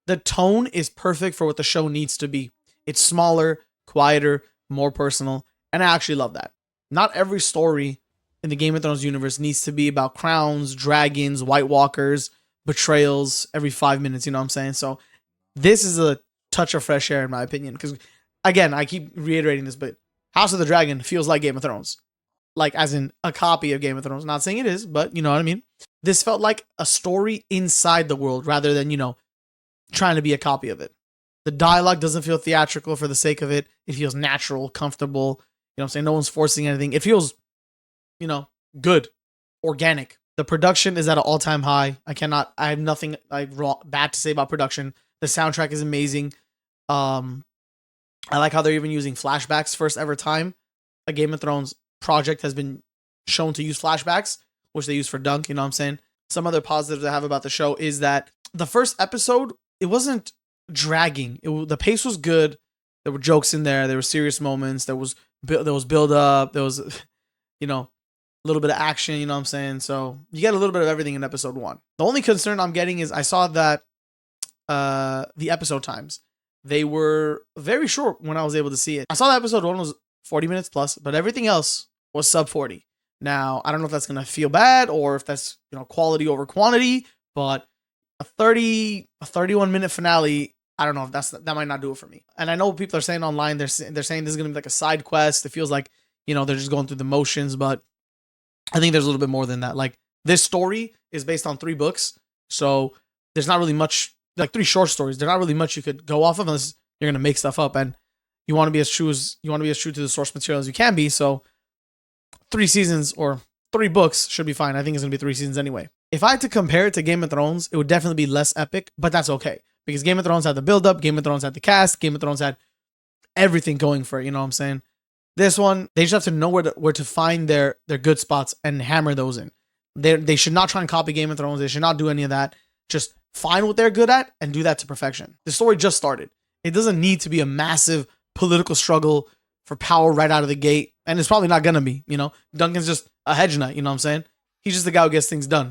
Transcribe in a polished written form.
The tone is perfect for what the show needs to be. It's smaller, quieter, more personal, and I actually love that. Not every story in the Game of Thrones universe needs to be about crowns, dragons, White Walkers, betrayals every 5 minutes. You know what I'm saying? So this is a touch of fresh air in my opinion. Because again, I keep reiterating this, but House of the Dragon feels like Game of Thrones, like as in a copy of Game of Thrones. Not saying it is, but you know what I mean. This felt like a story inside the world rather than trying to be a copy of it. The dialogue doesn't feel theatrical for the sake of it. It feels natural, comfortable. You know what I'm saying? No one's forcing anything. It feels, good, organic. The production is at an all-time high. I have nothing bad to say about production. The soundtrack is amazing. I like how they're even using flashbacks. First ever time a Game of Thrones project has been shown to use flashbacks, which they use for Dunk, you know what I'm saying? Some other positives I have about the show is that the first episode, it wasn't dragging. The pace was good. There were jokes in there. There were serious moments. There was build up. There was, a little bit of action. You know what I'm saying? So you get a little bit of everything in episode 1. The only concern I'm getting is I saw that the episode times, they were very short when I was able to see it. I saw that episode 1 was 40 minutes plus, but everything else was sub 40. Now I don't know if that's gonna feel bad or if that's quality over quantity, but a 31-minute finale, I don't know if that might not do it for me. And I know what people are saying online. They're saying this is gonna be like a side quest. It feels like they're just going through the motions, but I think there's a little bit more than that. Like this story is based on 3 books, so there's not really much, like 3 short stories. There's not really much you could go off of unless you're gonna make stuff up, and you want to be as true to the source material as you can be. So 3 seasons or 3 books should be fine. I think it's gonna be 3 seasons anyway. If I had to compare it to Game of Thrones, it would definitely be less epic, but that's okay because Game of Thrones had the build up, Game of Thrones had the cast, Game of Thrones had everything going for it. You know what I'm saying? This one, they just have to know where to find their good spots and hammer those in. They should not try and copy Game of Thrones. They should not do any of that. Just find what they're good at and do that to perfection. The story just started. It doesn't need to be a massive political struggle for power right out of the gate. And it's probably not going to be, Duncan's just a hedge nut, you know what I'm saying? He's just the guy who gets things done.